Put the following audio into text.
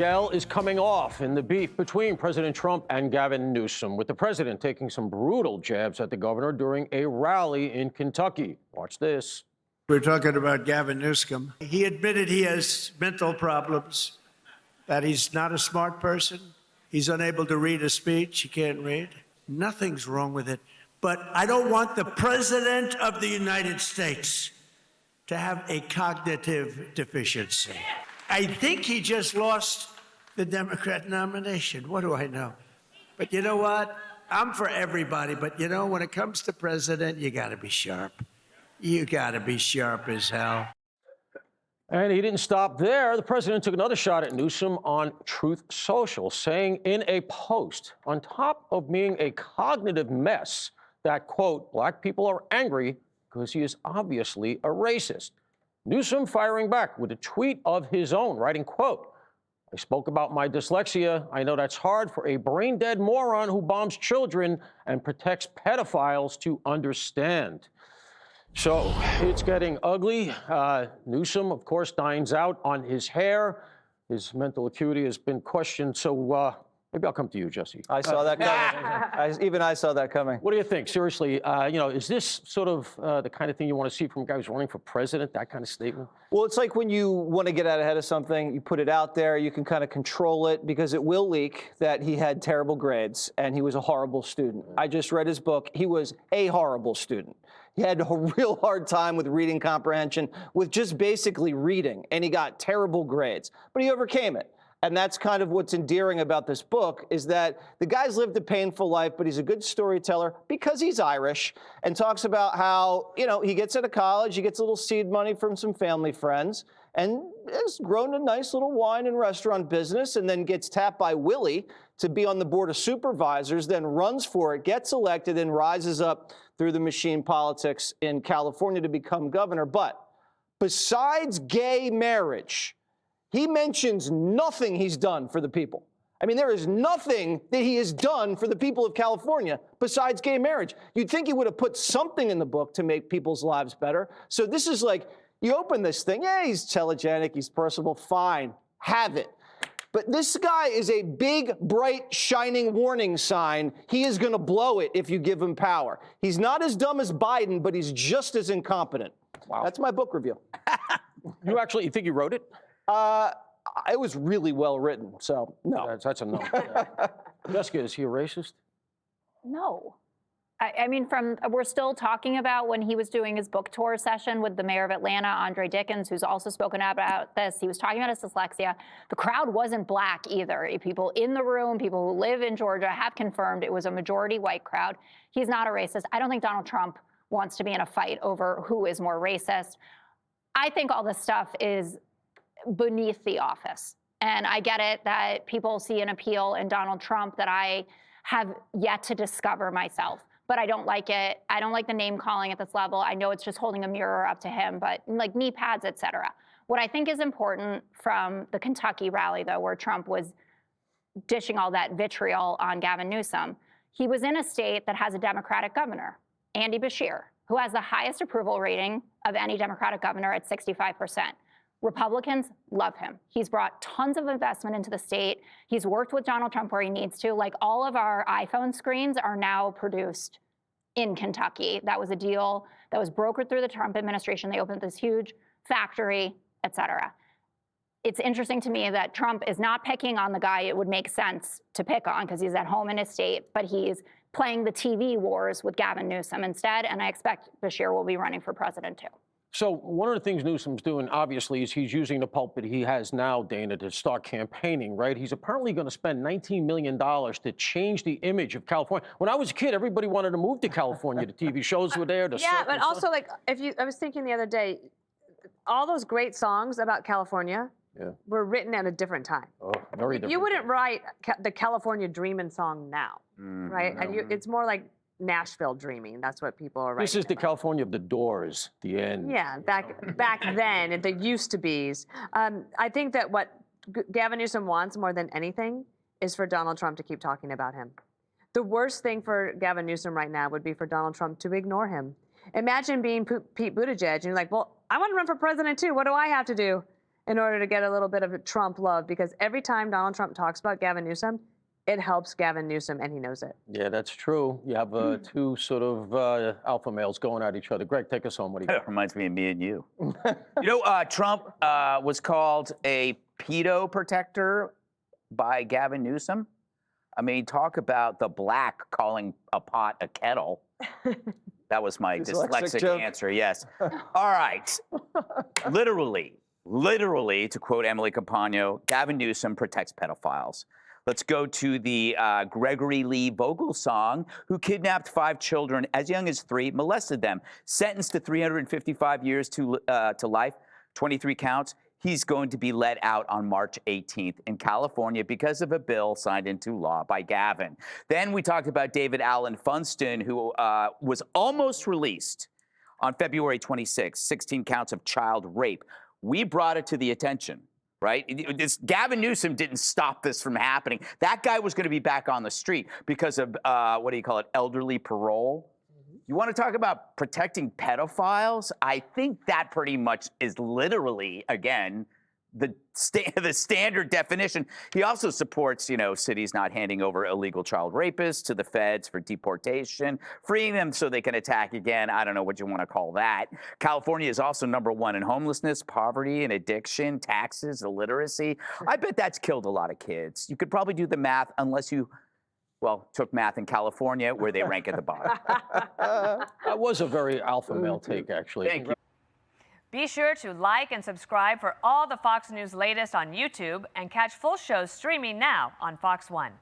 Gel is coming off in the beef between President Trump and Gavin Newsom, with the president taking some brutal jabs at the governor during a rally in Kentucky. Watch this. We're talking about Gavin Newsom. He admitted he has mental problems, that he's not a smart person. He's unable to read a speech. He can't read. Nothing's wrong with it. But I don't want the President of the United States to have a cognitive deficiency. I think he just lost the Democrat nomination. What do I know? But you know what? I'm for everybody. But you know, when it comes to president, you got to be sharp. You got to be sharp as hell. And he didn't stop there. The president took another shot at Newsom on Truth Social, saying in a post, on top of being a cognitive mess, that, quote, black people are angry because he is obviously a racist. Newsom firing back with a tweet of his own, writing, quote, I spoke about my dyslexia. I know that's hard for a brain-dead moron who bombs children and protects pedophiles to understand. So it's getting ugly. Newsom, of course, dines out on his hair. His mental acuity has been questioned. So maybe I'll come to you, Jesse. I saw that coming. Even I saw that coming. What do you think? Seriously, is this sort of the kind of thing you want to see from a guy who's running for president, that kind of statement? Well, it's like when you want to get out ahead of something, you put it out there, you can kind of control it because it will leak that he had terrible grades and he was a horrible student. I just read his book. He was a horrible student. He had a real hard time with reading comprehension, with just basically reading, and he got terrible grades. But he overcame it. And that's kind of what's endearing about this book, is that the guy's lived a painful life, but he's a good storyteller because he's Irish, and talks about how, he gets out of college, he gets a little seed money from some family friends, and has grown a nice little wine and restaurant business, and then gets tapped by Willie to be on the board of supervisors, then runs for it, gets elected, and rises up through the machine politics in California to become governor. But besides gay marriage, he mentions nothing he's done for the people. I mean, there is nothing that he has done for the people of California besides gay marriage. You'd think he would have put something in the book to make people's lives better. So this is like, you open this thing, yeah, he's telegenic, he's personable, fine, have it. But this guy is a big, bright, shining warning sign. He is going to blow it if you give him power. He's not as dumb as Biden, but he's just as incompetent. Wow. That's my book review. You think you wrote it? It was really well written, so no. That's a no. Yeah. Jessica, is he a racist? No. I mean, we're still talking about when he was doing his book tour session with the mayor of Atlanta, Andre Dickens, who's also spoken about this. He was talking about his dyslexia. The crowd wasn't black either. People in the room, people who live in Georgia have confirmed it was a majority white crowd. He's not a racist. I don't think Donald Trump wants to be in a fight over who is more racist. I think all this stuff is beneath the office. And I get it that people see an appeal in Donald Trump that I have yet to discover myself. But I don't like it. I don't like the name calling at this level. I know it's just holding a mirror up to him, but like knee pads, et cetera. What I think is important from the Kentucky rally, though, where Trump was dishing all that vitriol on Gavin Newsom, he was in a state that has a Democratic governor, Andy Beshear, who has the highest approval rating of any Democratic governor at 65%. Republicans love him. He's brought tons of investment into the state. He's worked with Donald Trump where he needs to. Like, all of our iPhone screens are now produced in Kentucky. That was a deal that was brokered through the Trump administration. They opened this huge factory, et cetera. It's interesting to me that Trump is not picking on the guy it would make sense to pick on because he's at home in his state, but he's playing the TV wars with Gavin Newsom instead, and I expect Beshear will be running for president too. So one of the things Newsom's doing, obviously, is he's using the pulpit he has now, Dana, to start campaigning, right? He's apparently going to spend $19 million to change the image of California. When I was a kid, everybody wanted to move to California. The TV shows were there. Yeah, but also, like, I was thinking the other day, all those great songs about California were written at a different time. Oh, very different. You wouldn't write the California Dreamin' song now, right? And it's more like Nashville dreaming. That's what people are writing. This is the California of the Doors, the end. Yeah, back then, the used to be's. I think that what Gavin Newsom wants more than anything is for Donald Trump to keep talking about him. The worst thing for Gavin Newsom right now would be for Donald Trump to ignore him. Imagine being Pete Buttigieg and you're like, well, I want to run for president too. What do I have to do? in order to get a little bit of Trump love, because every time Donald Trump talks about Gavin Newsom, it helps Gavin Newsom, and he knows it. Yeah, that's true. You have two sort of alpha males going at each other. Greg, take us home. What do you got? That reminds me of me and you. Trump was called a pedo protector by Gavin Newsom. I mean, talk about the black calling a pot a kettle. That was my dyslexic joke. answer, yes. All right. Literally, to quote Emily Campagno, Gavin Newsom protects pedophiles. Let's go to the Gregory Lee Vogel song, who kidnapped 5 children as young as 3, molested them, sentenced to 355 years to life, 23 counts. He's going to be let out on March 18th in California because of a bill signed into law by Gavin. Then we talked about David Allen Funston, who was almost released on February 26th, 16 counts of child rape. We brought it to the attention, right? Gavin Newsom didn't stop this from happening. That guy was going to be back on the street because of, elderly parole. You want to talk about protecting pedophiles? I think that pretty much is literally, again, the standard definition. He also supports, cities not handing over illegal child rapists to the feds for deportation, freeing them so they can attack again. I don't know what you want to call that. California is also #1 in homelessness, poverty, and addiction, taxes, illiteracy. I bet that's killed a lot of kids. You could probably do the math unless you took math in California, where they rank at the bottom. That was a very alpha male take, actually. Thank you. Be sure to like and subscribe for all the Fox News latest on YouTube, and catch full shows streaming now on Fox One.